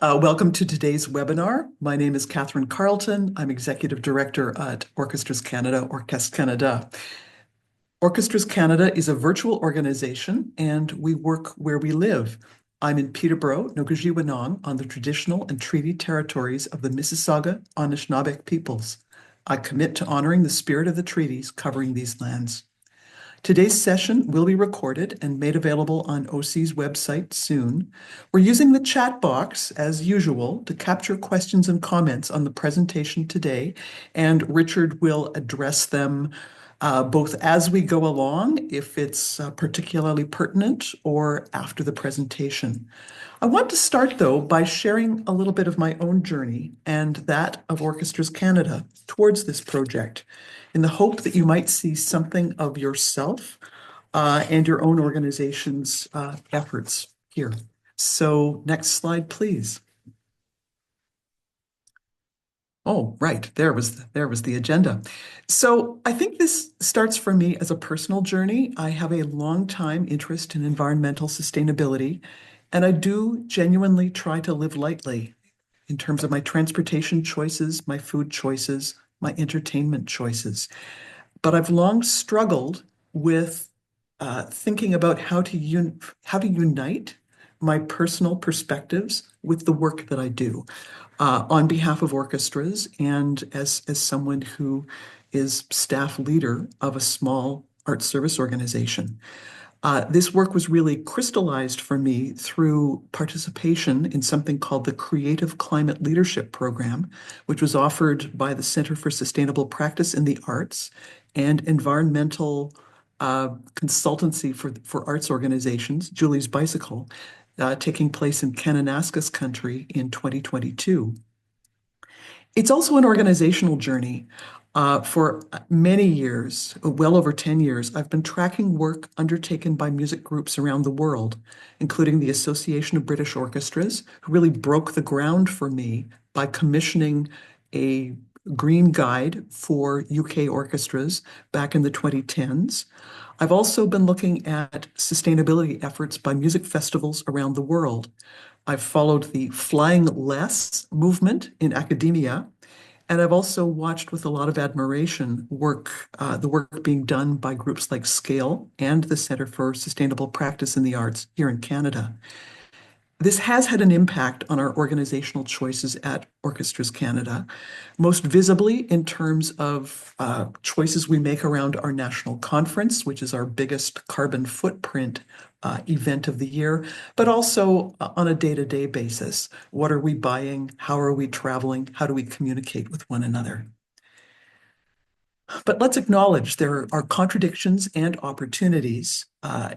Welcome to today's webinar. My name is Catherine Carlton. I'm Executive Director at Orchestras Canada, Orchestra Canada. Orchestras Canada is a virtual organization, and we work where we live. I'm in Peterborough, Nogajiwanong, on the traditional and treaty territories of the Mississauga Anishinaabe peoples. I commit to honoring the spirit of the treaties covering these lands. Today's session will be recorded and made available on OC's website soon. We're using the chat box, as usual, to capture questions and comments on the presentation today, and Richard will address them both as we go along, if it's particularly pertinent, or after the presentation. I want to start, though, by sharing a little bit of my own journey and that of Orchestras Canada towards this project, in the hope that you might see something of yourself and your own organization's efforts here. So next slide, please. Oh, right, there was the agenda. So I think this starts for me as a personal journey. I have a long time interest in environmental sustainability, and I do genuinely try to live lightly in terms of my transportation choices, my food choices, my entertainment choices. But I've long struggled with thinking about how to unite my personal perspectives with the work that I do on behalf of orchestras and as someone who is staff leader of a small art service organization. This work was really crystallized for me through participation in something called the Creative Climate Leadership Program, which was offered by the Center for Sustainable Practice in the Arts and environmental consultancy for arts organizations, Julie's Bicycle, taking place in Kananaskis country in 2022. It's also an organizational journey. For many years, well over 10 years, I've been tracking work undertaken by music groups around the world, including the Association of British Orchestras, who really broke the ground for me by commissioning a green guide for UK orchestras back in the 2010s. I've also been looking at sustainability efforts by music festivals around the world. I've followed the Flying Less movement in academia, and I've also watched with a lot of admiration the work being done by groups like Scale and the Center for Sustainable Practice in the Arts here in Canada. This has had an impact on our organizational choices at Orchestras Canada, most visibly in terms of choices we make around our national conference, which is our biggest carbon footprint event of the year, but also on a day-to-day basis. What are we buying? How are we traveling? How do we communicate with one another? But let's acknowledge there are contradictions and opportunities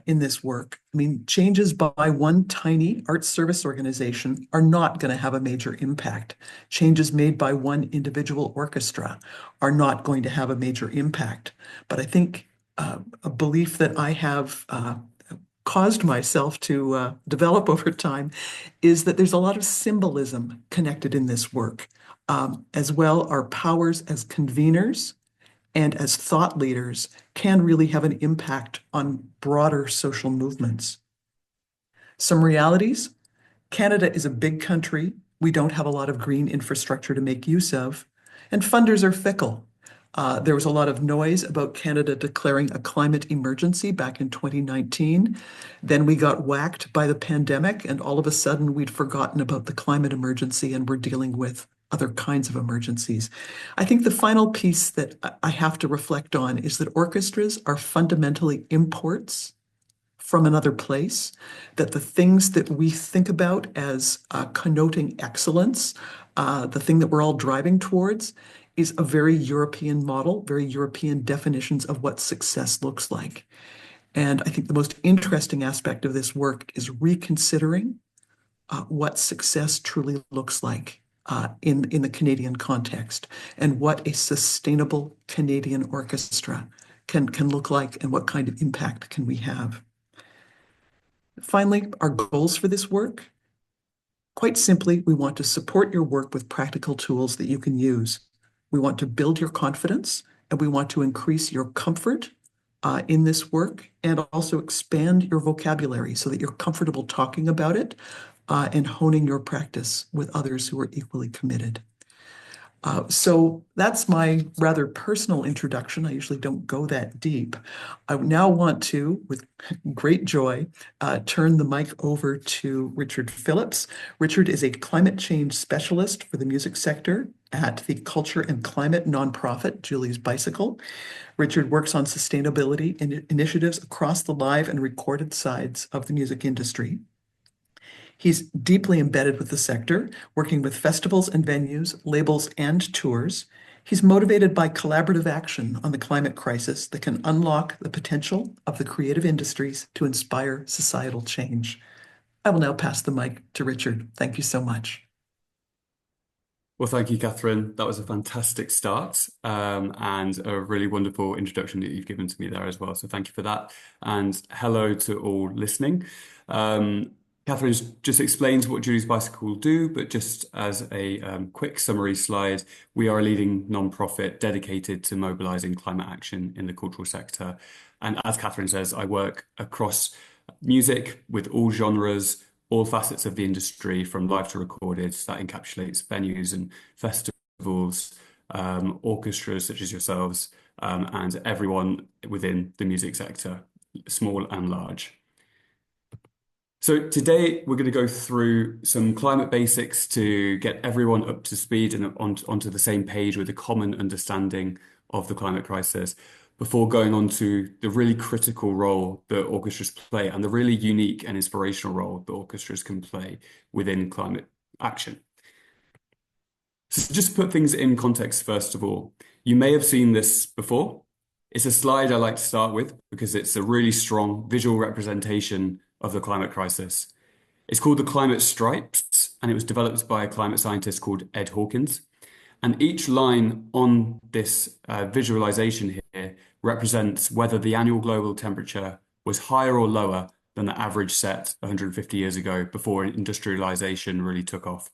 in this work. I mean, changes by one tiny art service organization are not going to have a major impact. Changes made by one individual orchestra are not going to have a major impact. But I think a belief that I have caused myself to develop over time is that there's a lot of symbolism connected in this work. As well, our powers as conveners and as thought leaders can really have an impact on broader social movements. Some realities: Canada is a big country. We don't have a lot of green infrastructure to make use of, and funders are fickle. There was a lot of noise about Canada declaring a climate emergency back in 2019. Then we got whacked by the pandemic, and all of a sudden we'd forgotten about the climate emergency and we're dealing with other kinds of emergencies. I think the final piece that I have to reflect on is that orchestras are fundamentally imports from another place, that the things that we think about as connoting excellence, the thing that we're all driving towards, is a very European model, very European definitions of what success looks like. And I think the most interesting aspect of this work is reconsidering what success truly looks like in the Canadian context, and what a sustainable Canadian orchestra can look like, and what kind of impact can we have. Finally, our goals for this work. Quite simply, we want to support your work with practical tools that you can use. We want to build your confidence, and we want to increase your comfort in this work, and also expand your vocabulary so that you're comfortable talking about it, and honing your practice with others who are equally committed. So that's my rather personal introduction. I usually don't go that deep. I now want to, with great joy, turn the mic over to Richard Phillips. Richard is a climate change specialist for the music sector at the culture and climate nonprofit Julie's Bicycle. Richard works on sustainability initiatives across the live and recorded sides of the music industry. He's deeply embedded with the sector, working with festivals and venues, labels, and tours. He's motivated by collaborative action on the climate crisis that can unlock the potential of the creative industries to inspire societal change. I will now pass the mic to Richard. Thank you so much. Well, thank you, Catherine. That was a fantastic start and a really wonderful introduction that you've given to me there as well. So thank you for that. And hello to all listening. Catherine's just explained what Julie's Bicycle will do, but just as a quick summary slide, we are a leading nonprofit dedicated to mobilizing climate action in the cultural sector. And as Catherine says, I work across music with all genres, all facets of the industry, from live to recorded. That encapsulates venues and festivals, orchestras such as yourselves, and everyone within the music sector, small and large. So today we're going to go through some climate basics to get everyone up to speed and onto the same page with a common understanding of the climate crisis before going on to the really critical role that orchestras play and the really unique and inspirational role that orchestras can play within climate action. So just to put things in context, first of all, you may have seen this before. It's a slide I like to start with because it's a really strong visual representation of the climate crisis. It's called the Climate Stripes, and it was developed by a climate scientist called Ed Hawkins. And each line on this visualization here represents whether the annual global temperature was higher or lower than the average set 150 years ago before industrialization really took off.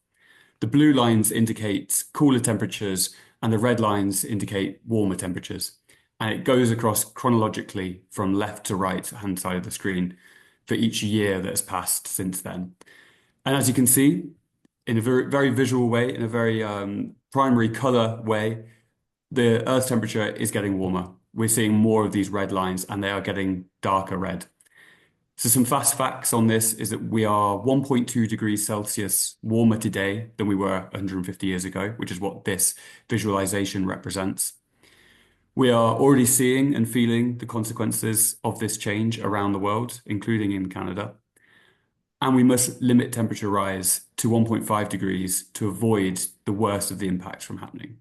The blue lines indicate cooler temperatures and the red lines indicate warmer temperatures. And it goes across chronologically from left to right hand side of the screen for each year that has passed since then. And as you can see, in a very, very visual way, in a very primary color way, the Earth's temperature is getting warmer. We're seeing more of these red lines and they are getting darker red. So some fast facts on this is that we are 1.2 degrees Celsius warmer today than we were 150 years ago, which is what this visualization represents. We are already seeing and feeling the consequences of this change around the world, including in Canada. And we must limit temperature rise to 1.5 degrees to avoid the worst of the impacts from happening.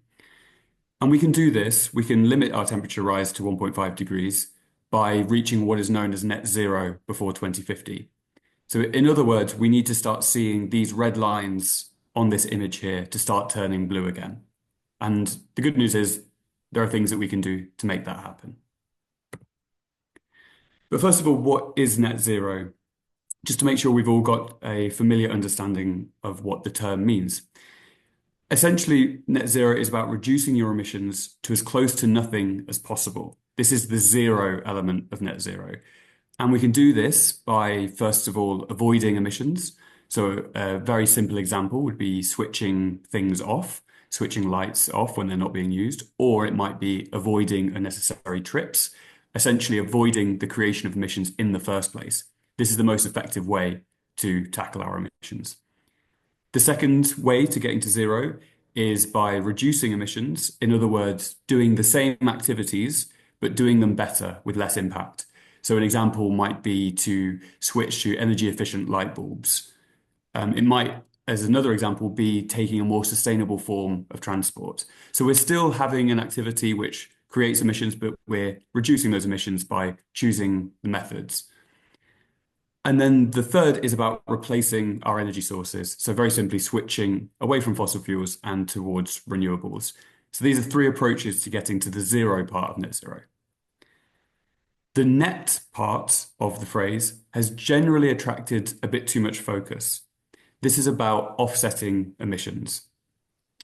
And we can do this, we can limit our temperature rise to 1.5 degrees by reaching what is known as net zero before 2050. So in other words, we need to start seeing these red lines on this image here to start turning blue again. And the good news is there are things that we can do to make that happen. But first of all, what is net zero? Just to make sure we've all got a familiar understanding of what the term means. Essentially, net zero is about reducing your emissions to as close to nothing as possible. This is the zero element of net zero. And we can do this by, first of all, avoiding emissions. So a very simple example would be switching things off, switching lights off when they're not being used, or it might be avoiding unnecessary trips, essentially avoiding the creation of emissions in the first place. This is the most effective way to tackle our emissions. The second way to getting to zero is by reducing emissions. In other words, doing the same activities, but doing them better with less impact. So an example might be to switch to energy efficient light bulbs. It might, as another example, be taking a more sustainable form of transport. So we're still having an activity which creates emissions, but we're reducing those emissions by choosing the methods. And then the third is about replacing our energy sources. So very simply switching away from fossil fuels and towards renewables. So these are three approaches to getting to the zero part of net zero. The net part of the phrase has generally attracted a bit too much focus. This is about offsetting emissions.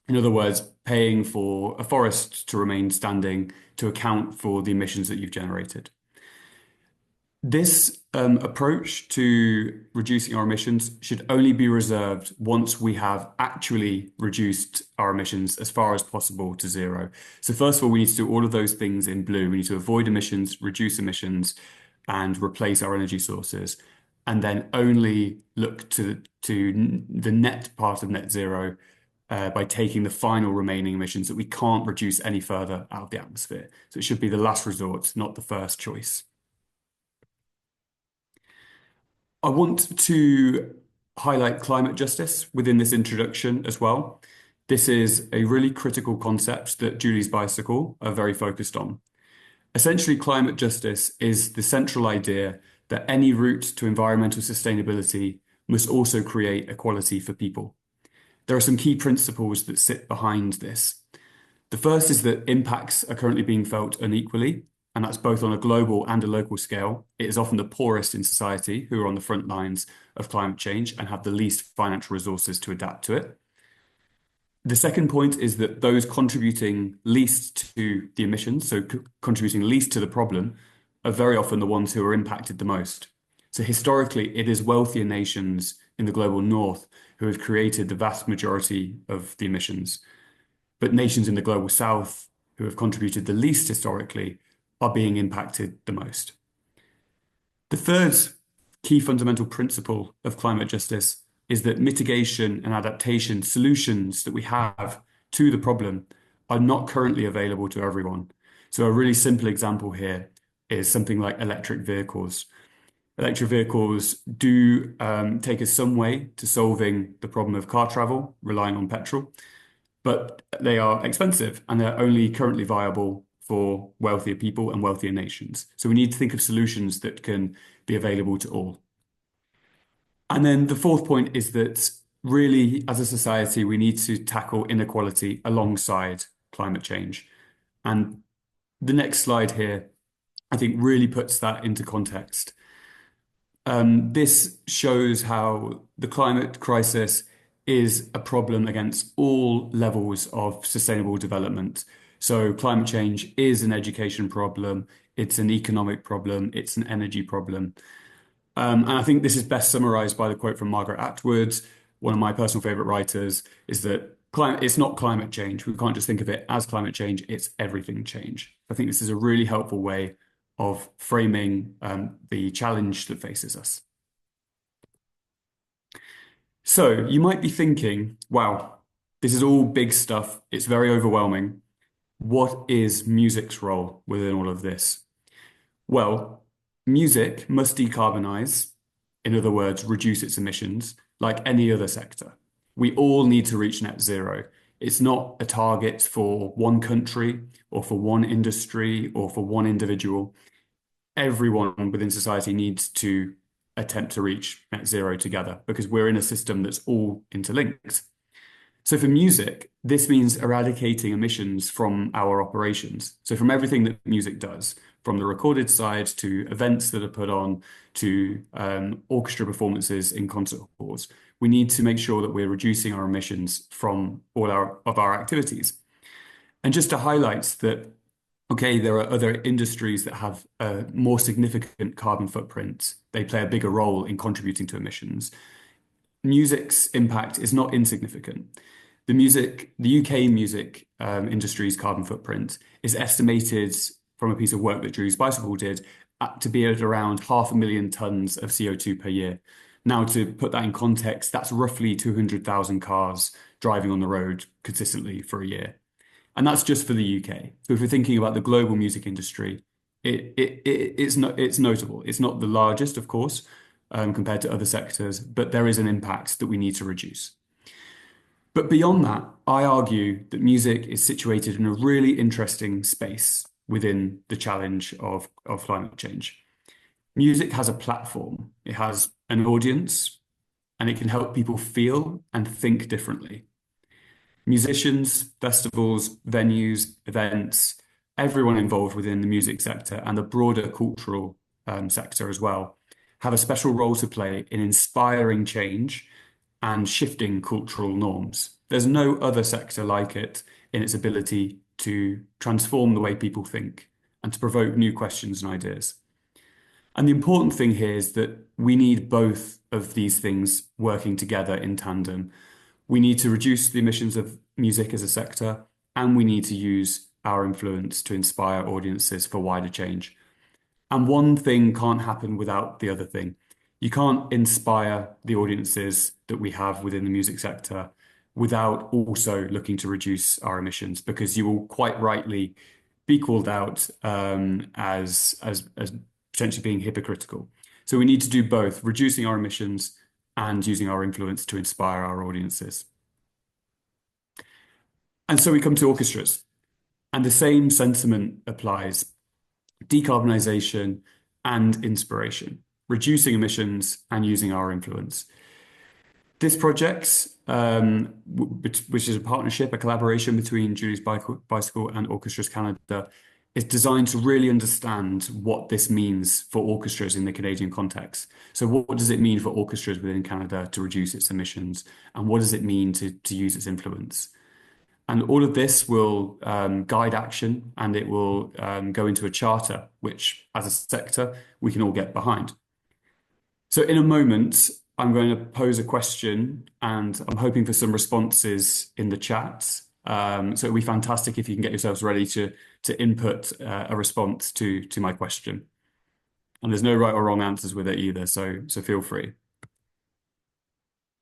In other words, paying for a forest to remain standing to account for the emissions that you've generated. This approach to reducing our emissions should only be reserved once we have actually reduced our emissions as far as possible to zero. So first of all, we need to do all of those things in blue. We need to avoid emissions, reduce emissions, and replace our energy sources, and then only look to the net part of net zero by taking the final remaining emissions that we can't reduce any further out of the atmosphere. So it should be the last resort, not the first choice. I want to highlight climate justice within this introduction as well. This is a really critical concept that Julie's Bicycle are very focused on. Essentially, climate justice is the central idea that any route to environmental sustainability must also create equality for people. There are some key principles that sit behind this. The first is that impacts are currently being felt unequally, and that's both on a global and a local scale. It is often the poorest in society who are on the front lines of climate change and have the least financial resources to adapt to it. The second point is that those contributing least to the emissions, so contributing least to the problem, are very often the ones who are impacted the most. So historically, it is wealthier nations in the global north who have created the vast majority of the emissions. But nations in the global south who have contributed the least historically are being impacted the most. The third key fundamental principle of climate justice is that mitigation and adaptation solutions that we have to the problem are not currently available to everyone. So a really simple example here is something like electric vehicles. Electric vehicles do take us some way to solving the problem of car travel, relying on petrol, but they are expensive and they're only currently viable for wealthier people and wealthier nations. So we need to think of solutions that can be available to all. And then the fourth point is that really, as a society, we need to tackle inequality alongside climate change. And the next slide here, I think, really puts that into context. This shows how the climate crisis is a problem against all levels of sustainable development. So climate change is an education problem, it's an economic problem, it's an energy problem. And I think this is best summarized by the quote from Margaret Atwood, one of my personal favorite writers, is that it's not climate change. We can't just think of it as climate change, it's everything change. I think this is a really helpful way of framing the challenge that faces us. So you might be thinking, wow, this is all big stuff. It's very overwhelming. What is music's role within all of this? Well, music must decarbonize, in other words, reduce its emissions, like any other sector. We all need to reach net zero. It's not a target for one country or for one industry or for one individual. Everyone within society needs to attempt to reach net zero together because we're in a system that's all interlinked. So for music, this means eradicating emissions from our operations. So from everything that music does, from the recorded side to events that are put on to orchestra performances in concert halls, we need to make sure that we're reducing our emissions from all of our activities. And just to highlight that, okay, there are other industries that have a more significant carbon footprint. They play a bigger role in contributing to emissions. Music's impact is not insignificant. The UK music industry's carbon footprint is estimated from a piece of work that Drew's Bicycle did to be at around 500,000 tons of CO2 per year. Now, to put that in context, that's roughly 200,000 cars driving on the road consistently for a year. And that's just for the UK. So if we're thinking about the global music industry, it's notable. It's not the largest, of course, compared to other sectors, but there is an impact that we need to reduce. But beyond that, I argue that music is situated in a really interesting space within the challenge of climate change. Music has a platform, it has an audience, and it can help people feel and think differently. Musicians, festivals, venues, events, everyone involved within the music sector and the broader cultural sector as well, have a special role to play in inspiring change and shifting cultural norms. There's no other sector like it in its ability to transform the way people think and to provoke new questions and ideas. And the important thing here is that we need both of these things working together in tandem. We need to reduce the emissions of music as a sector, and we need to use our influence to inspire audiences for wider change. And one thing can't happen without the other thing. You can't inspire the audiences that we have within the music sector without also looking to reduce our emissions, because you will quite rightly be called out as potentially being hypocritical. So we need to do both, reducing our emissions and using our influence to inspire our audiences. And so we come to orchestras, and the same sentiment applies: decarbonisation and inspiration, reducing emissions and using our influence. This project, which is a partnership, a collaboration between Julie's Bicycle and Orchestras Canada, is designed to really understand what this means for orchestras in the Canadian context. So what does it mean for orchestras within Canada to reduce its emissions? And what does it mean to use its influence? And all of this will guide action, and it will go into a charter, which as a sector, we can all get behind. So in a moment, I'm going to pose a question, and I'm hoping for some responses in the chat. So it'd be fantastic if you can get yourselves ready to input a response to my question. And there's no right or wrong answers with it either, so feel free.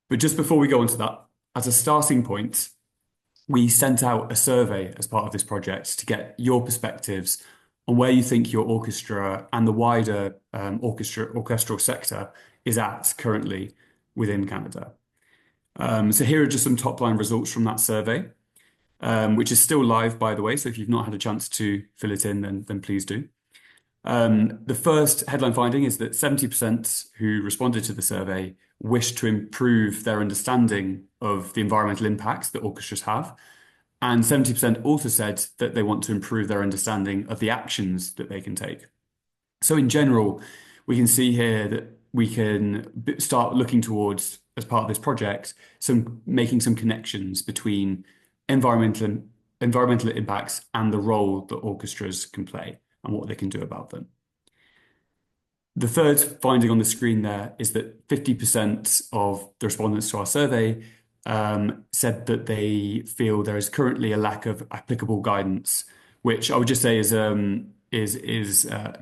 But just before we go on to that, as a starting point, we sent out a survey as part of this project to get your perspectives on where you think your orchestra and the wider orchestral sector is at currently within Canada. So here are just some top line results from that survey, which is still live, by the way. So if you've not had a chance to fill it in, then please do. The first headline finding is that 70% who responded to the survey wish to improve their understanding of the environmental impacts that orchestras have. And 70% also said that they want to improve their understanding of the actions that they can take. So in general, we can see here that we can start looking towards, as part of this project, making some connections between environmental impacts and the role that orchestras can play and what they can do about them. The third finding on the screen there is that 50% of the respondents to our survey said that they feel there is currently a lack of applicable guidance, which I would just say is kind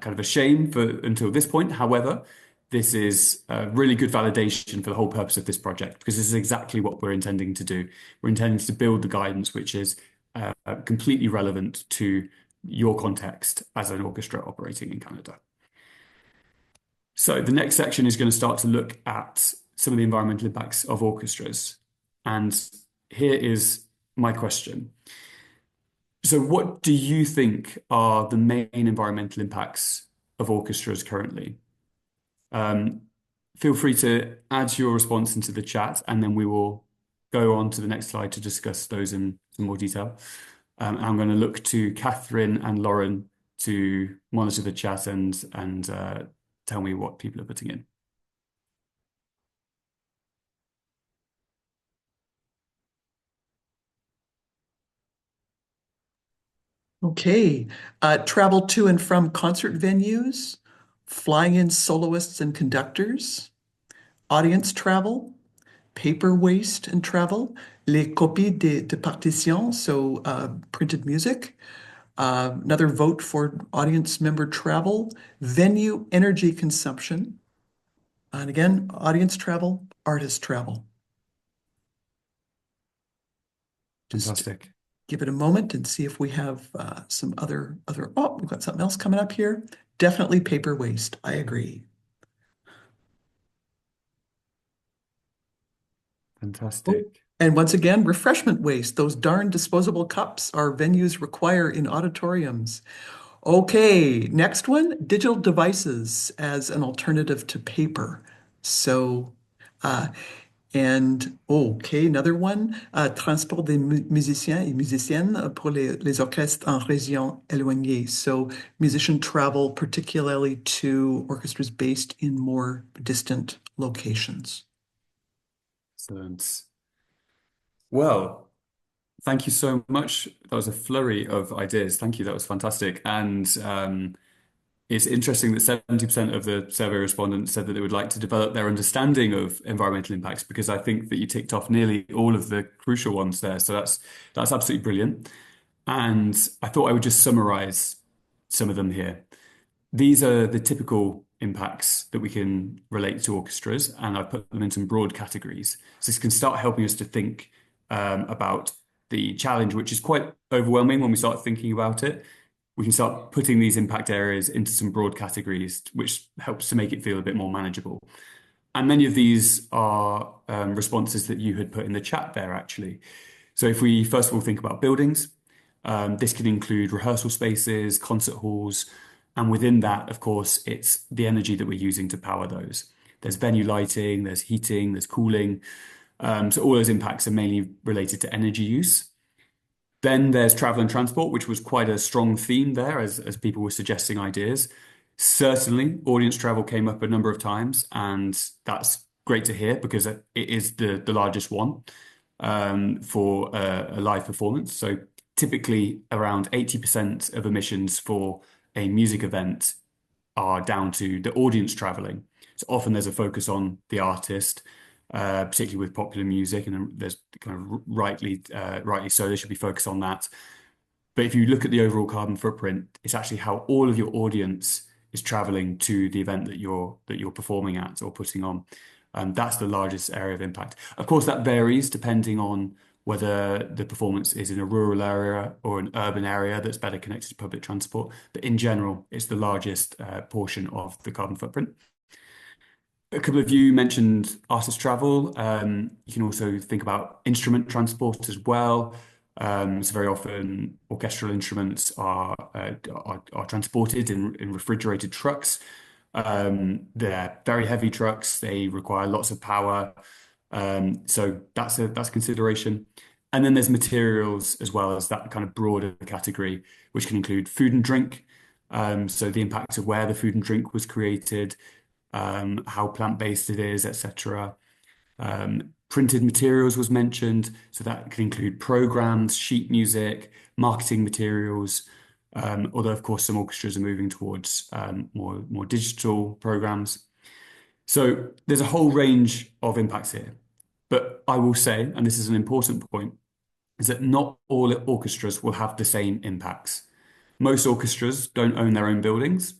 of a shame for until this point. However, this is a really good validation for the whole purpose of this project, because this is exactly what we're intending to do. We're intending to build the guidance which is completely relevant to your context as an orchestra operating in Canada. So the next section is going to start to look at some of the environmental impacts of orchestras. And here is my question. So what do you think are the main environmental impacts of orchestras currently? Feel free to add your response into the chat, and then we will go on to the next slide to discuss those in some more detail. I'm going to look to Catherine and Lauren to monitor the chat and tell me what people are putting in. Okay. Travel to and from concert venues, flying in soloists and conductors, audience travel, paper waste and travel, les copies de partitions, so printed music. Another vote for audience member travel, venue energy consumption, and again, audience travel, artist travel. Just Fantastic. give it a moment and see if we have some other, oh, we've got something else coming up here. Definitely paper waste. I agree. Oh, Fantastic. and once again, refreshment waste. Those darn disposable cups our venues require in auditoriums. Okay, next one, digital devices as an alternative to paper. So, uh, and okay, another one, transport des musiciens et musiciennes pour les orchestres en région éloignée. So musician travel, particularly to orchestras based in more distant locations. Excellent. Well, thank you so much. That was a flurry of ideas. Thank you. That was fantastic. And It's interesting that 70% of the survey respondents said that they would like to develop their understanding of environmental impacts because I think that you ticked off nearly all of the crucial ones there. So that's absolutely brilliant. And I thought I would just summarize some of them here. These are the typical impacts that we can relate to orchestras, and I've put them in some broad categories. So this can start helping us to think about the challenge, which is quite overwhelming when we start thinking about it. We can start putting these impact areas into some broad categories, which helps to make it feel a bit more manageable. And many of these are responses that you had put in the chat there, actually. So if we first of all think about buildings, this can include rehearsal spaces, concert halls, and within that, of course, it's the energy that we're using to power those. There's venue lighting, there's heating, there's cooling. So all those impacts are mainly related to energy use. Then there's travel and transport, which was quite a strong theme there as people were suggesting ideas. Certainly, audience travel came up a number of times, and that's great to hear because it is the largest one for a live performance. So typically, around 80% of emissions for a music event are down to the audience traveling. So often there's a focus on the artist, particularly with popular music, and there's kind of rightly so, there should be focus on that. But if you look at the overall carbon footprint, it's actually how all of your audience is traveling to the event that you're performing at or putting on. That's the largest area of impact. Of course, that varies depending on whether the performance is in a rural area or an urban area that's better connected to public transport. But in general, it's the largest portion of the carbon footprint. A couple of you mentioned artist travel. You can also think about instrument transport as well. So very often orchestral instruments are transported in refrigerated trucks. They're very heavy trucks. They require lots of power. So that's a consideration. And then there's materials as well as that kind of broader category, which can include food and drink. So the impact of where the food and drink was created, how plant-based it is, etc. Printed materials was mentioned, so that can include programs, sheet music, marketing materials. Although of course some orchestras are moving towards more digital programs. So there's a whole range of impacts here. But I will say, and this is an important point, is that not all orchestras will have the same impacts. Most orchestras don't own their own buildings,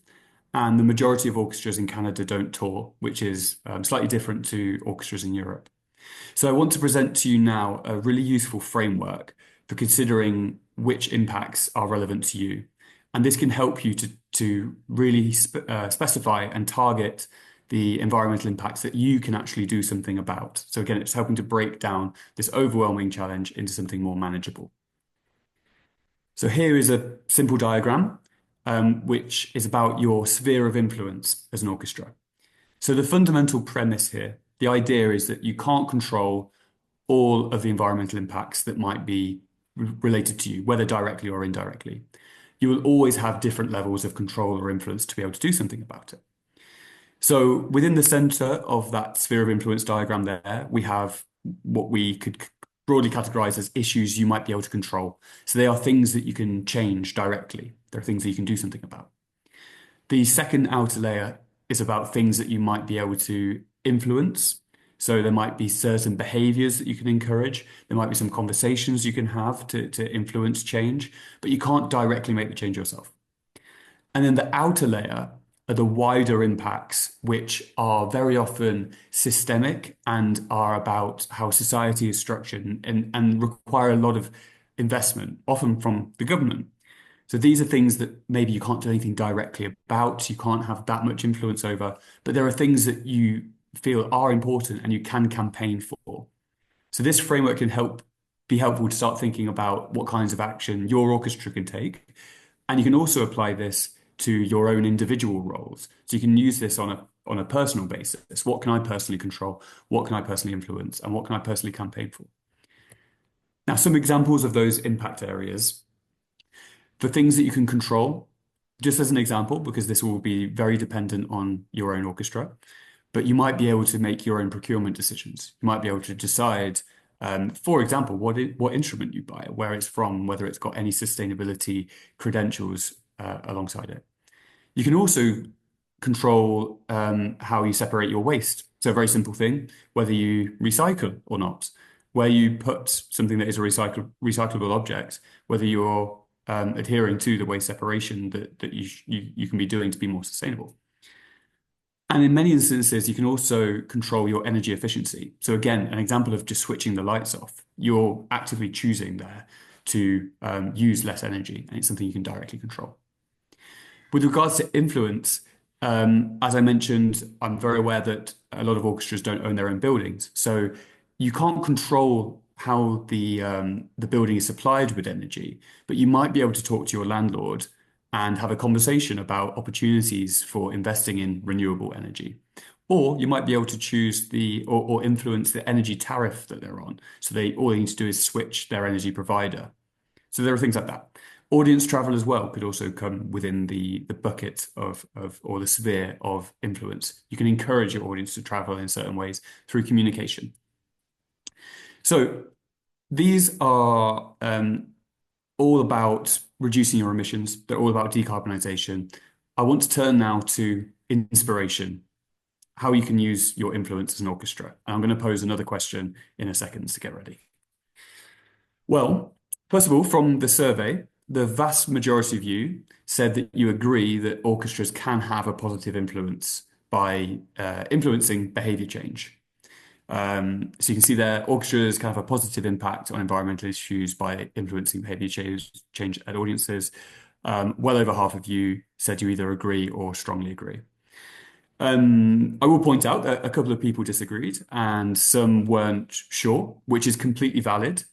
and the majority of orchestras in Canada don't tour, which is slightly different to orchestras in Europe. So I want to present to you now a really useful framework for considering which impacts are relevant to you. And this can help you to really specify and target the environmental impacts that you can actually do something about. So again, it's helping to break down this overwhelming challenge into something more manageable. So here is a simple diagram, which is about your sphere of influence as an orchestra. So the fundamental premise here, the idea is that you can't control all of the environmental impacts that might be related to you, whether directly or indirectly. You will always have different levels of control or influence to be able to do something about it. So within the center of that sphere of influence diagram there, we have what we could broadly categorize as issues you might be able to control. So they are things that you can change directly. They're things that you can do something about. The second outer layer is about things that you might be able to influence. So there might be certain behaviors that you can encourage. There might be some conversations you can have to influence change, but you can't directly make the change yourself. And then the outer layer are the wider impacts, which are very often systemic and are about how society is structured and require a lot of investment, often from the government. So these are things that maybe you can't do anything directly about, you can't have that much influence over, but there are things that you feel are important and you can campaign for. So this framework can be helpful to start thinking about what kinds of action your orchestra can take. And you can also apply this to your own individual roles. So you can use this on a personal basis. What can I personally control? What can I personally influence? And what can I personally campaign for? Now, some examples of those impact areas. For things that you can control, just as an example, because this will be very dependent on your own orchestra, but you might be able to make your own procurement decisions. You might be able to decide, for example, what instrument you buy, where it's from, whether it's got any sustainability credentials alongside it. You can also control how you separate your waste. So a very simple thing, whether you recycle or not, where you put something that is a recyclable object, whether you're adhering to the waste separation that you can be doing to be more sustainable. And in many instances, you can also control your energy efficiency. So again, an example of just switching the lights off. You're actively choosing there to use less energy, and it's something you can directly control. With regards to influence, as I mentioned, I'm very aware that a lot of orchestras don't own their own buildings. So you can't control how the building is supplied with energy, but you might be able to talk to your landlord and have a conversation about opportunities for investing in renewable energy. Or you might be able to choose or influence the energy tariff that they're on. So all they need to do is switch their energy provider. So there are things like that. Audience travel as well could also come within the bucket of or the sphere of influence. You can encourage your audience to travel in certain ways through communication. So these are all about reducing your emissions. They're all about decarbonization. I want to turn now to inspiration, how you can use your influence as an orchestra. And I'm going to pose another question in a second to get ready. Well, first of all, from the survey, the vast majority of you said that you agree that orchestras can have a positive influence by influencing behavior change. So you can see there, orchestras can have a positive impact on environmental issues by influencing behavior change at audiences. Well over half of you said you either agree or strongly agree. I will point out that a couple of people disagreed and some weren't sure, which is completely valid.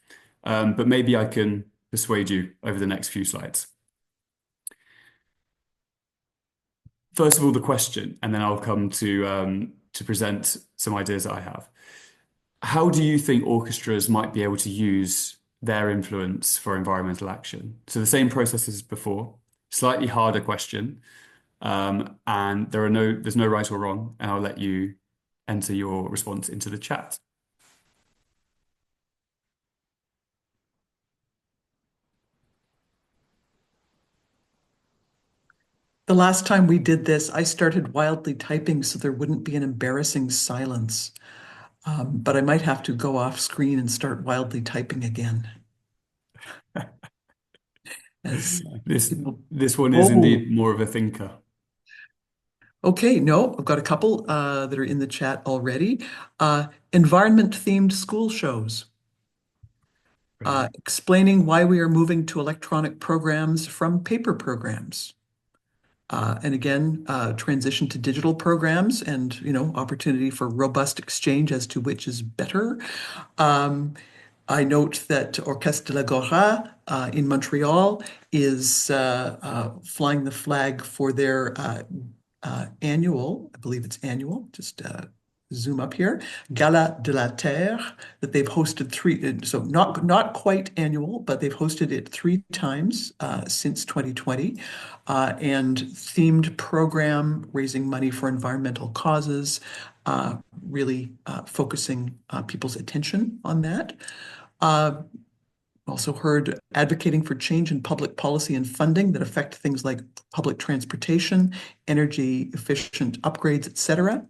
But maybe I can persuade you over the next few slides. First of all, the question, and then I'll come to present some ideas that I have. How do you think orchestras might be able to use their influence for environmental action? So the same process as before, slightly harder question, and there's no right or wrong, and I'll let you enter your response into the chat. The last time we did this, I started wildly typing so there wouldn't be an embarrassing silence. But I might have to go off screen and start wildly typing again as This people. this one is Oh, indeed more of a thinker. okay. No, I've got a couple that are in the chat already. Environment-themed school shows, Brilliant. explaining why we are moving to electronic programs from paper programs. And again, transition to digital programs and, opportunity for robust exchange as to which is better. Um, I note that Orchestre de l'Agora in Montreal is flying the flag for their annual, I believe it's annual, just zoom up here, Gala de la Terre, that they've hosted so not quite annual, but they've hosted it 3 times since 2020, and themed program raising money for environmental causes, really focusing people's attention on that. Uh, Also heard advocating for change in public policy and funding that affect things like public transportation, energy efficient upgrades, etc.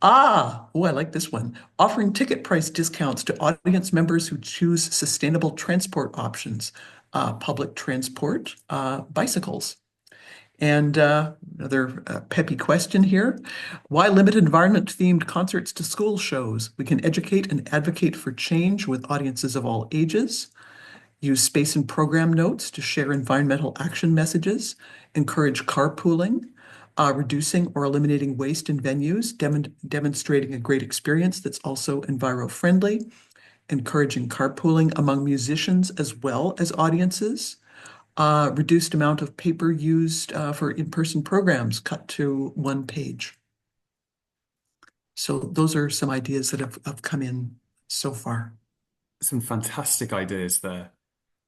I like this one. Offering ticket price discounts to audience members who choose sustainable transport options, public transport, bicycles. And another peppy question here. Why limit environment-themed concerts to school shows? We can educate and advocate for change with audiences of all ages. Use space and program notes to share environmental action messages. Encourage carpooling, reducing or eliminating waste in venues, demonstrating a great experience that's also enviro-friendly. Encouraging carpooling among musicians as well as audiences. Reduced amount of paper used for in-person programs, cut to 1 page. So those are some ideas that have come in so far. Some fantastic ideas there.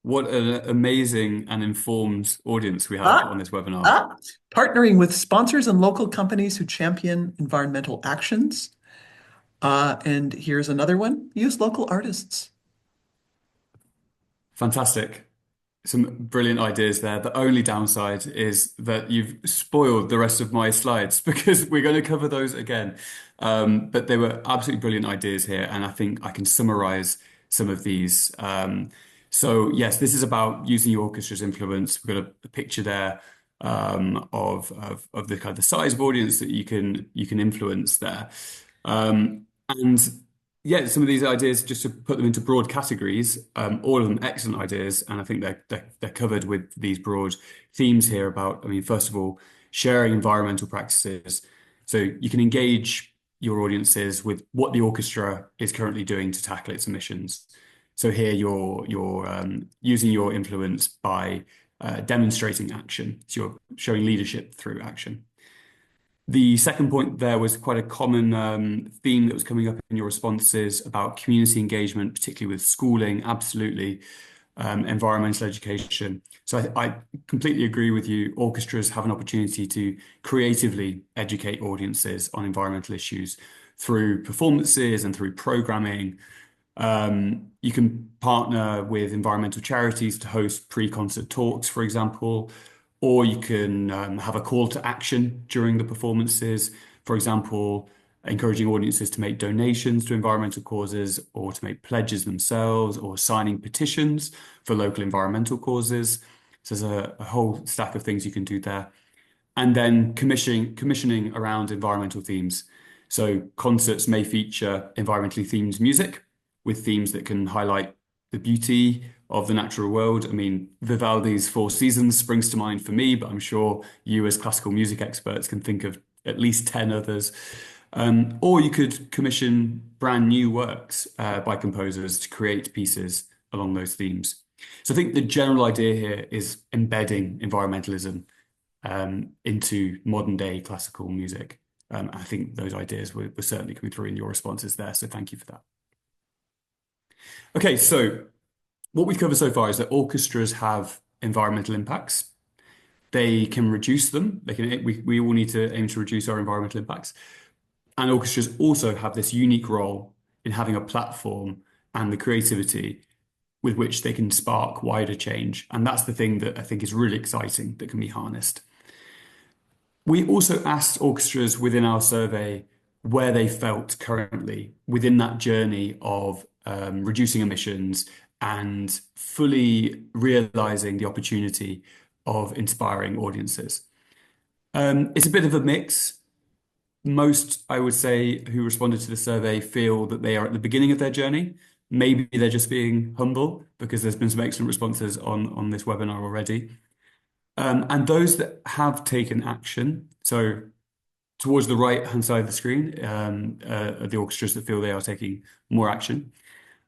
What an amazing and informed audience we have on Ah, this webinar. ah, Partnering with sponsors and local companies who champion environmental actions. And here's another one, use local artists. Fantastic. Some brilliant ideas there. The only downside is that you've spoiled the rest of my slides because we're going to cover those again. But they were absolutely brilliant ideas here, and I think I can summarize some of these. So yes, this is about using your orchestra's influence. We've got a picture there of the kind of the size of audience that you can influence there. And yeah, some of these ideas, just to put them into broad categories, all of them excellent ideas, and I think they're covered with these broad themes here about, I mean, first of all, sharing environmental practices. So you can engage your audiences with what the orchestra is currently doing to tackle its emissions. So here you're using your influence by demonstrating action. So you're showing leadership through action. The second point there was quite a common theme that was coming up in your responses about community engagement, particularly with schooling, absolutely, environmental education. So I completely agree with you. Orchestras have an opportunity to creatively educate audiences on environmental issues through performances and through programming. You can partner with environmental charities to host pre-concert talks, for example, or you can have a call to action during the performances. For example, encouraging audiences to make donations to environmental causes or to make pledges themselves or signing petitions for local environmental causes. So there's a whole stack of things you can do there. And then commissioning around environmental themes. So concerts may feature environmentally themed music with themes that can highlight the beauty of the natural world. I mean, Vivaldi's Four Seasons springs to mind for me, but I'm sure you as classical music experts can think of at least 10 others. Or you could commission brand new works by composers to create pieces along those themes. So I think the general idea here is embedding environmentalism into modern day classical music. I think those ideas were certainly coming through in your responses there. So thank you for that. Okay, so what we've covered so far is that orchestras have environmental impacts. They can reduce them. We all need to aim to reduce our environmental impacts. And orchestras also have this unique role in having a platform and the creativity with which they can spark wider change. And that's the thing that I think is really exciting that can be harnessed. We also asked orchestras within our survey where they felt currently within that journey of reducing emissions and fully realizing the opportunity of inspiring audiences. It's a bit of a mix. Most, I would say, who responded to the survey feel that they are at the beginning of their journey. Maybe they're just being humble because there's been some excellent responses on this webinar already. And those that have taken action, so towards the right-hand side of the screen, are the orchestras that feel they are taking more action.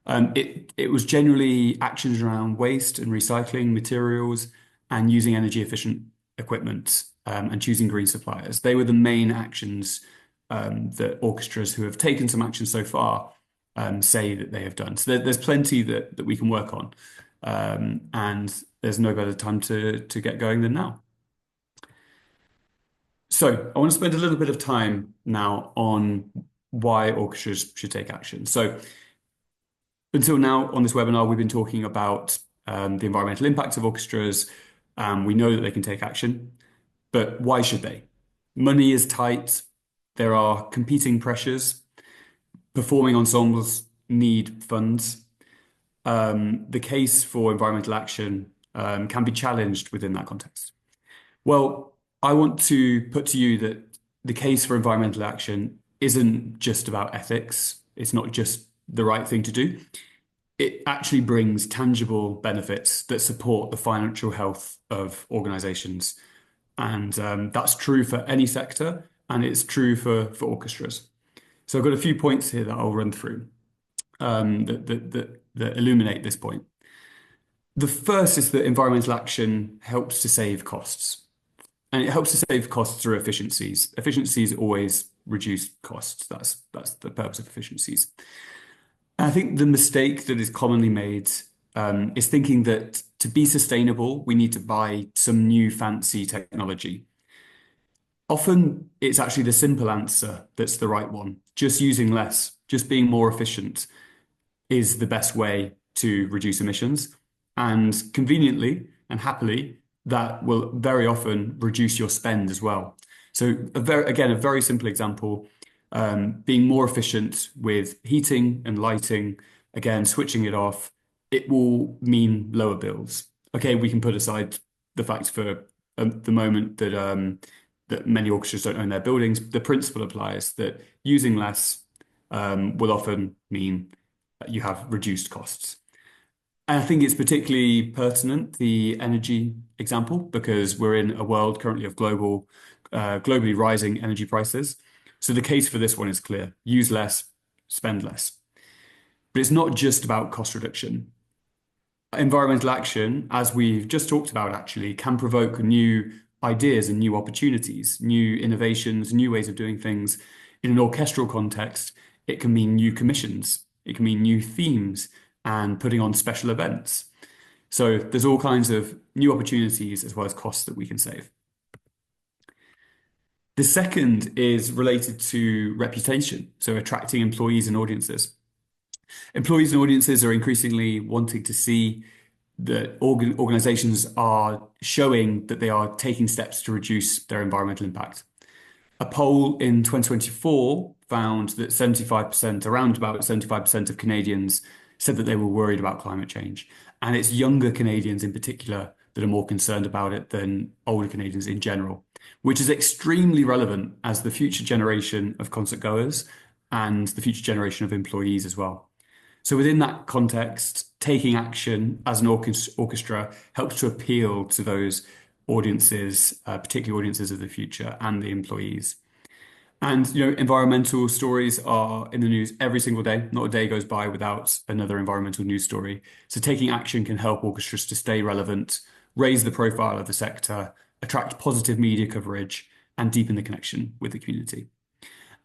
It was generally actions around waste and recycling materials and using energy efficient equipment and choosing green suppliers. They were the main actions that orchestras who have taken some action so far say that they have done. So there's plenty that we can work on. And there's no better time to get going than now. So I want to spend a little bit of time now on why orchestras should take action. So until now on this webinar, we've been talking about the environmental impacts of orchestras. We know that they can take action, but why should they? Money is tight. There are competing pressures. Performing ensembles need funds. The case for environmental action can be challenged within that context. Well, I want to put to you that the case for environmental action isn't just about ethics. It's not just the right thing to do. It actually brings tangible benefits that support the financial health of organizations. And that's true for any sector, and it's true for orchestras. So I've got a few points here that I'll run through that illuminate this point. The first is that environmental action helps to save costs. And it helps to save costs through efficiencies. Efficiencies always reduce costs. That's the purpose of efficiencies. And I think the mistake that is commonly made is thinking that to be sustainable, we need to buy some new fancy technology. Often it's actually the simple answer that's the right one. Just using less, just being more efficient is the best way to reduce emissions. And conveniently and happily, that will very often reduce your spend as well. So again, a very simple example, being more efficient with heating and lighting, again, switching it off, it will mean lower bills. Okay, we can put aside the fact for the moment that many orchestras don't own their buildings. The principle applies that using less will often mean that you have reduced costs. And I think it's particularly pertinent, the energy example, because we're in a world currently of globally rising energy prices. So the case for this one is clear: use less, spend less. But it's not just about cost reduction. Environmental action, as we've just talked about, actually can provoke new ideas and new opportunities, new innovations, new ways of doing things. In an orchestral context, it can mean new commissions, it can mean new themes and putting on special events. So there's all kinds of new opportunities as well as costs that we can save. The second is related to reputation, so attracting employees and audiences. Employees and audiences are increasingly wanting to see that organizations are showing that they are taking steps to reduce their environmental impact. A poll in 2024 found that 75%, around about 75% of Canadians said that they were worried about climate change. And it's younger Canadians in particular that are more concerned about it than older Canadians in general, which is extremely relevant as the future generation of concert goers and the future generation of employees as well. So within that context, taking action as an orchestra helps to appeal to those audiences, particularly audiences of the future and the employees. And environmental stories are in the news every single day. Not a day goes by without another environmental news story. So taking action can help orchestras to stay relevant, raise the profile of the sector, attract positive media coverage, and deepen the connection with the community.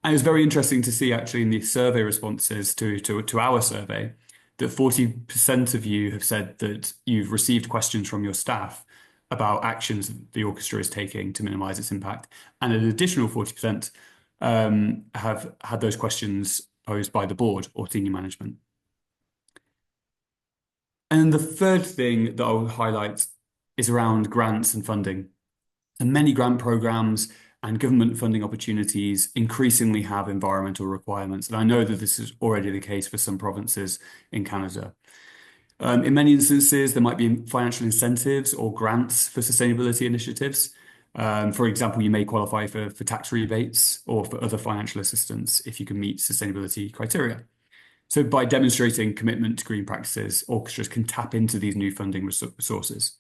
And it was very interesting to see actually in the survey responses to our survey that 40% of you have said that you've received questions from your staff about actions that the orchestra is taking to minimize its impact. And an additional 40% have had those questions posed by the board or senior management. And the third thing that I'll highlight is around grants and funding. And many grant programs and government funding opportunities increasingly have environmental requirements. And I know that this is already the case for some provinces in Canada. In many instances, there might be financial incentives or grants for sustainability initiatives. For example, you may qualify for tax rebates or for other financial assistance if you can meet sustainability criteria. So by demonstrating commitment to green practices, orchestras can tap into these new funding resources.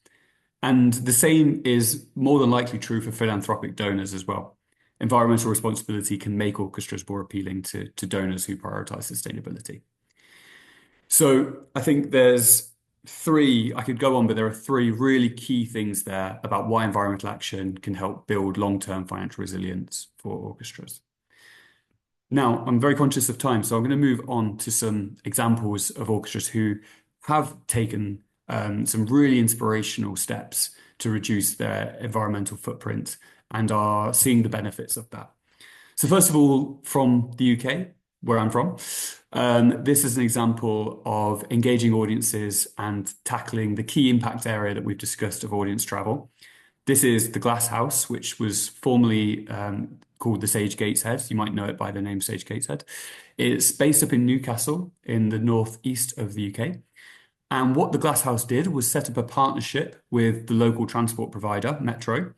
And the same is more than likely true for philanthropic donors as well. Environmental responsibility can make orchestras more appealing to donors who prioritize sustainability. So I think there's three, I could go on, but there are three really key things there about why environmental action can help build long-term financial resilience for orchestras. Now, I'm very conscious of time, so I'm going to move on to some examples of orchestras who have taken some really inspirational steps to reduce their environmental footprint and are seeing the benefits of that. So first of all, from the UK, where I'm from, this is an example of engaging audiences and tackling the key impact area that we've discussed of audience travel. This is the Glass House, which was formerly called the Sage Gateshead. You might know it by the name Sage Gateshead. It's based up in Newcastle in the northeast of the UK. And what the Glass House did was set up a partnership with the local transport provider, Metro,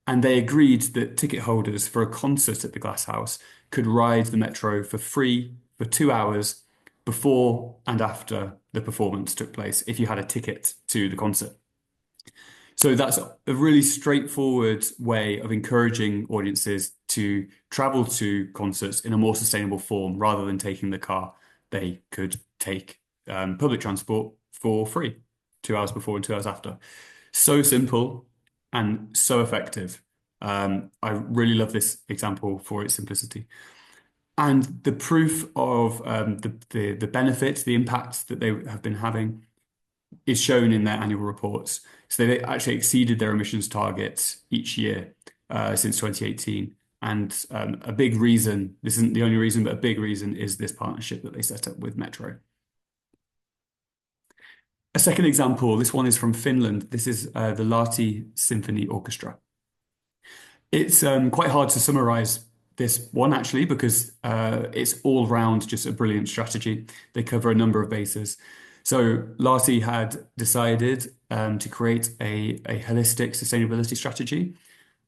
and they agreed that ticket holders for a concert at the Glass House could ride the Metro for free for 2 hours before and after the performance took place if you had a ticket to the concert. So that's a really straightforward way of encouraging audiences to travel to concerts in a more sustainable form rather than taking the car. They could take public transport for free, 2 hours before and 2 hours after. So simple and so effective. I really love this example for its simplicity. And the proof of the benefit, the impact that they have been having is shown in their annual reports. So they actually exceeded their emissions targets each year since 2018. And a big reason, this isn't the only reason, but a big reason is this partnership that they set up with Metro. A second example, this one is from Finland. This is the Lahti Symphony Orchestra. It's quite hard to summarize this one actually because it's all round just a brilliant strategy. They cover a number of bases. So Lahti had decided to create a holistic sustainability strategy,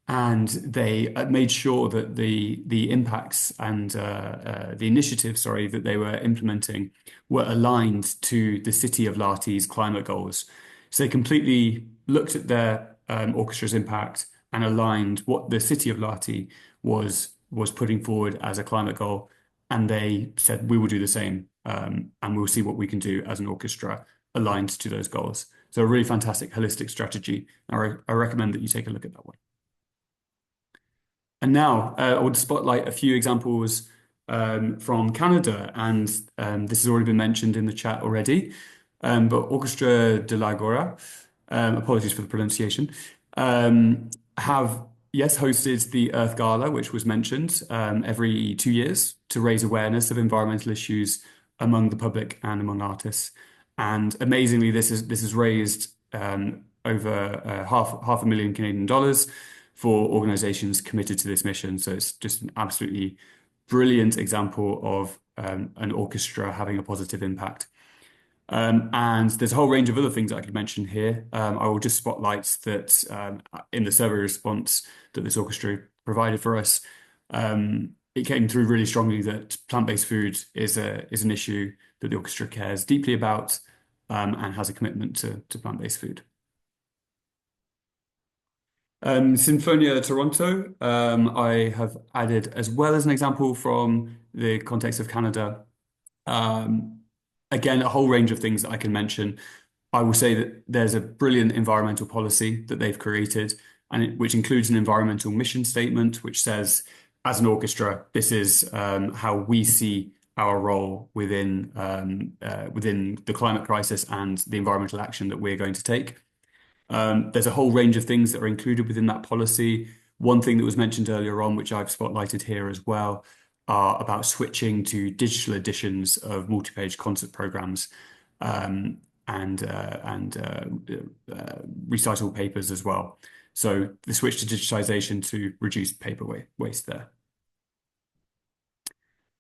and they made sure that the impacts and the initiatives, sorry, that they were implementing were aligned to the city of Lahti's climate goals. So they completely looked at their orchestra's impact and aligned what the city of Lahti was putting forward as a climate goal, and they said we will do the same, and we'll see what we can do as an orchestra aligned to those goals. So a really fantastic holistic strategy. I recommend that you take a look at that one. And now I would spotlight a few examples from Canada, and this has already been mentioned in the chat already. But Orchestra de l'Agora, apologies for the pronunciation, have, yes, hosted the Earth Gala, which was mentioned every 2 years to raise awareness of environmental issues among the public and among artists. And amazingly, this has raised over half a million Canadian dollars for organizations committed to this mission. So it's just an absolutely brilliant example of an orchestra having a positive impact. And there's a whole range of other things that I could mention here. I will just spotlight that in the survey response that this orchestra provided for us, it came through really strongly that plant-based food is an issue that the orchestra cares deeply about and has a commitment to plant-based food. Sinfonia Toronto, I have added as well as an example from the context of Canada. Again, a whole range of things that I can mention. I will say that there's a brilliant environmental policy that they've created, which includes an environmental mission statement, which says, as an orchestra, this is how we see our role within the climate crisis and the environmental action that we're going to take. There's a whole range of things that are included within that policy. One thing that was mentioned earlier on, which I've spotlighted here as well, are about switching to digital editions of multi-page concert programs and recital papers as well. So the switch to digitization to reduce paper waste there.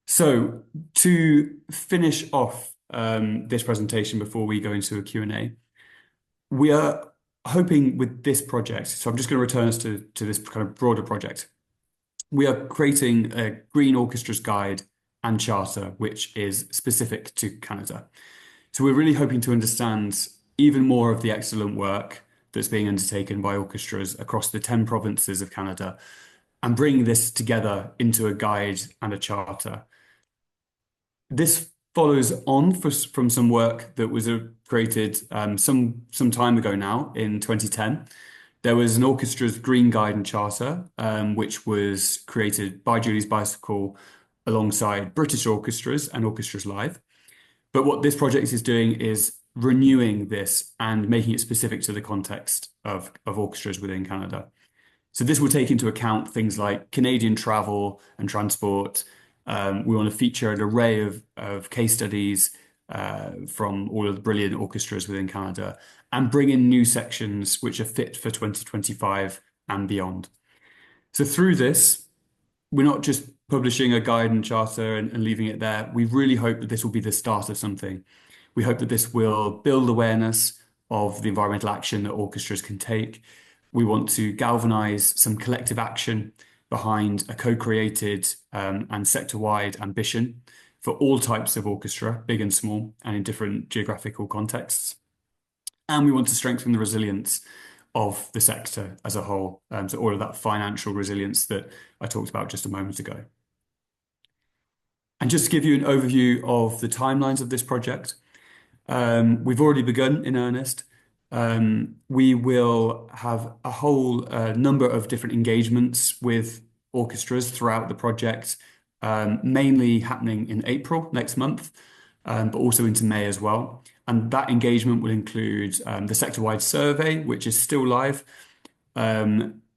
So to finish off this presentation before we go into a Q&A, we are hoping with this project, so I'm just going to return us to this kind of broader project. We are creating a Green Orchestras Guide and Charter, which is specific to Canada. So we're really hoping to understand even more of the excellent work that's being undertaken by orchestras across the 10 provinces of Canada and bring this together into a guide and a charter. This follows on from some work that was created some time ago now in 2010. There was an orchestra's Green Guide and Charter, which was created by Julie's Bicycle alongside British orchestras and Orchestras Live. But what this project is doing is renewing this and making it specific to the context of orchestras within Canada. So this will take into account things like Canadian travel and transport. We want to feature an array of case studies from all of the brilliant orchestras within Canada and bring in new sections which are fit for 2025 and beyond. So through this, we're not just publishing a guide and charter and leaving it there. We really hope that this will be the start of something. We hope that this will build awareness of the environmental action that orchestras can take. We want to galvanize some collective action behind a co-created and sector-wide ambition for all types of orchestra, big and small, and in different geographical contexts. And we want to strengthen the resilience of the sector as a whole, so all of that financial resilience that I talked about just a moment ago. And just to give you an overview of the timelines of this project, we've already begun in earnest. We will have a whole number of different engagements with orchestras throughout the project, mainly happening in April next month, but also into May as well. And that engagement will include the sector-wide survey, which is still live.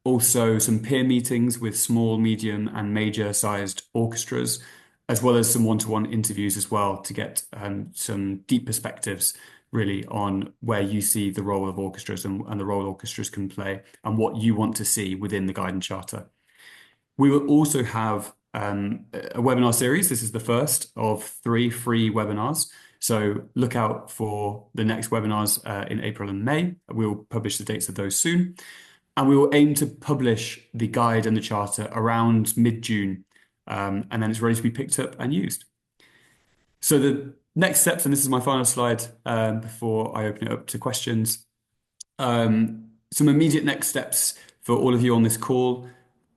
Also some peer meetings with small, medium, and major-sized orchestras, as well as some one-to-one interviews as well to get some deep perspectives really on where you see the role of orchestras and the role orchestras can play and what you want to see within the Guide and Charter. We will also have a webinar series. This is the first of 3 free webinars. So look out for the next webinars in April and May. We'll publish the dates of those soon. And we will aim to publish the guide and the charter around mid-June. And then it's ready to be picked up and used. So the next steps, and this is my final slide before I open it up to questions. Some immediate next steps for all of you on this call.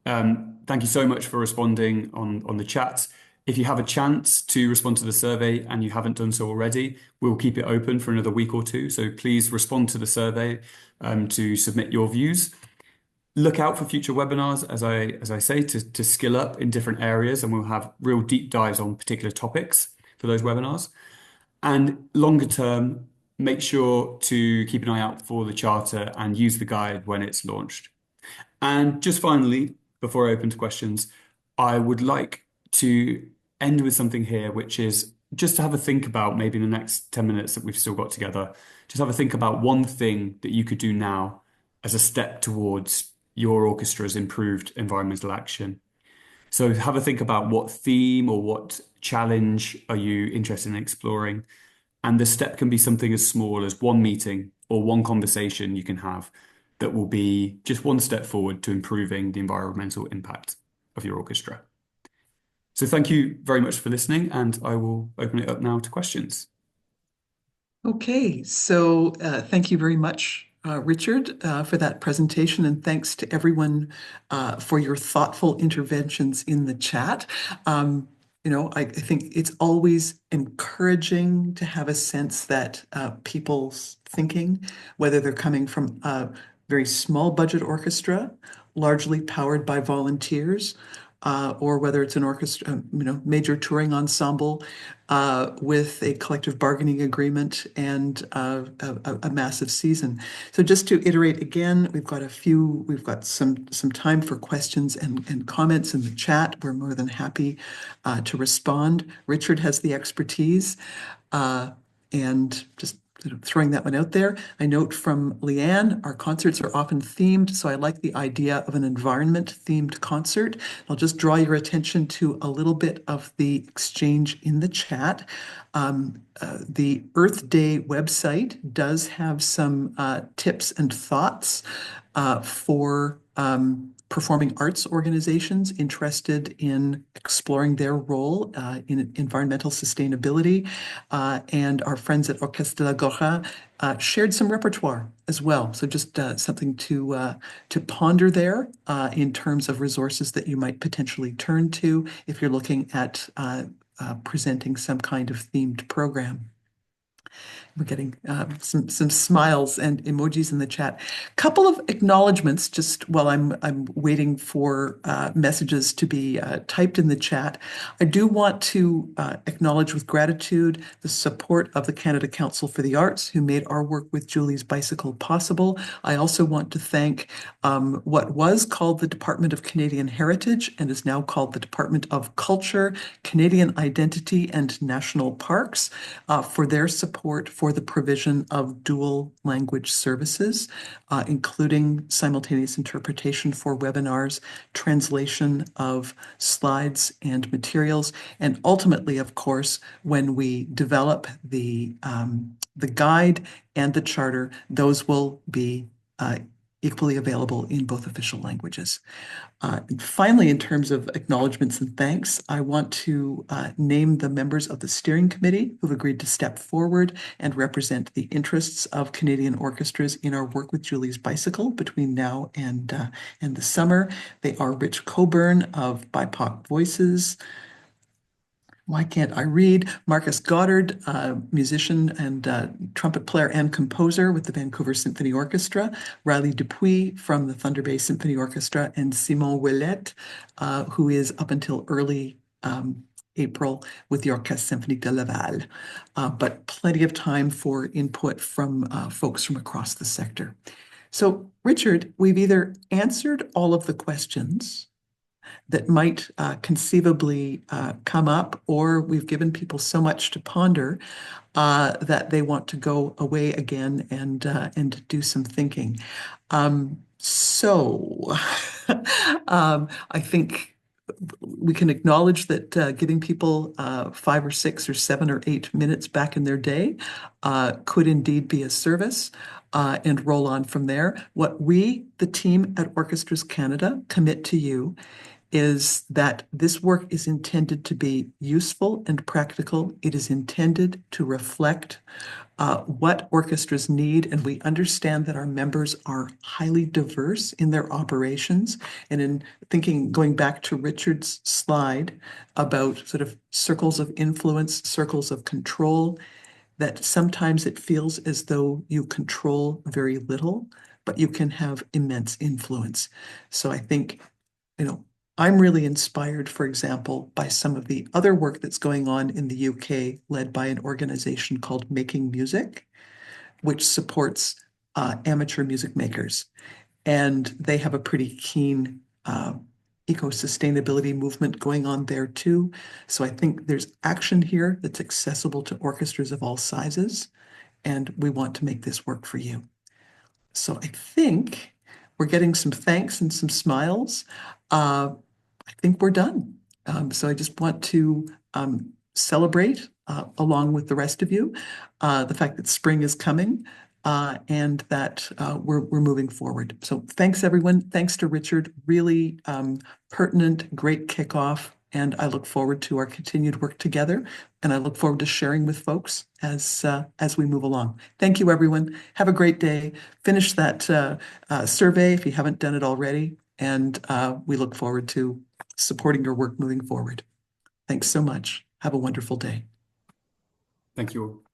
Thank you so much for responding on the chat. If you have a chance to respond to the survey and you haven't done so already, we'll keep it open for another week or two. So please respond to the survey to submit your views. Look out for future webinars, as I say, to skill up in different areas, and we'll have real deep dives on particular topics for those webinars. And longer term, make sure to keep an eye out for the charter and use the guide when it's launched. And just finally, before I open to questions, I would like to end with something here, which is just to have a think about maybe in the next 10 minutes that we've still got together, just have a think about one thing that you could do now as a step towards your orchestra's improved environmental action. So have a think about what theme or what challenge are you interested in exploring. And the step can be something as small as one meeting or one conversation you can have that will be just one step forward to improving the environmental impact of your orchestra. So thank you very much for listening, and I will open it up now to questions. Okay, so thank you very much, Richard, for that presentation, and thanks to everyone for your thoughtful interventions in the chat. I think it's always encouraging to have a sense that people's thinking, whether they're coming from a very small budget orchestra, largely powered by volunteers, or whether it's an orchestra, major touring ensemble with a collective bargaining agreement and a massive season. So just to iterate again, we've got some time for questions and comments in the chat. We're more than happy to respond. Richard has the expertise, and just sort of throwing that one out there. I note from Leanne, our concerts are often themed, so I like the idea of an environment-themed concert. I'll just draw your attention to a little bit of the exchange in the chat. The Earth Day website does have some tips and thoughts for performing arts organizations interested in exploring their role in environmental sustainability. And our friends at Orchestra Gora shared some repertoire as well. So just something to ponder there in terms of resources that you might potentially turn to if you're looking at presenting some kind of themed program. We're getting some smiles and emojis in the chat. Couple of acknowledgements just while I'm waiting for messages to be typed in the chat. I do want to acknowledge with gratitude the support of the Canada Council for the Arts, who made our work with Julie's Bicycle possible. I also want to thank what was called the Department of Canadian Heritage and is now called the Department of Culture, Canadian Identity and National Parks for their support for the provision of dual language services, including simultaneous interpretation for webinars, translation of slides and materials, and ultimately, of course, when we develop the guide and the charter, those will be equally available in both official languages. Finally, in terms of acknowledgements and thanks, I want to name the members of the steering committee who've agreed to step forward and represent the interests of Canadian orchestras in our work with Julie's Bicycle between now and the summer. They are Rich Coburn of BIPOC Voices. Why can't I read? Marcus Goddard, musician and trumpet player and composer with the Vancouver Symphony Orchestra, Riley Dupuis from the Thunder Bay Symphony Orchestra, and Simon Ouellet, who is up until early April with the Orchestre Symphonique de Laval. But plenty of time for input from folks from across the sector. So, Richard, we've either answered all of the questions that might conceivably come up, or we've given people so much to ponder that they want to go away again and do some thinking. So I think we can acknowledge that giving people 5 or 6 or 7 or 8 minutes back in their day could indeed be a service and roll on from there. What we, the team at Orchestras Canada, commit to you is that this work is intended to be useful and practical. It is intended to reflect what orchestras need, and we understand that our members are highly diverse in their operations. And in thinking, going back to Richard's slide about sort of circles of influence, circles of control, that sometimes it feels as though you control very little, but you can have immense influence. So I think, you know, I'm really inspired, for example, by some of the other work that's going on in the UK, led by an organization called Making Music, which supports amateur music makers. And they have a pretty keen eco-sustainability movement going on there too. So I think there's action here that's accessible to orchestras of all sizes, and we want to make this work for you. So I think we're getting some thanks and some smiles. Uh, I think we're done. So I just want to celebrate, along with the rest of you, the fact that spring is coming and that we're moving forward. So thanks, everyone. Thanks to Richard. Really pertinent, great kickoff. And I look forward to our continued work together. And I look forward to sharing with folks as we move along. Thank you, everyone. Have a great day. Finish that survey if you haven't done it already. And we look forward to supporting your work moving forward. Thanks so much. Have a wonderful day. Thank you all.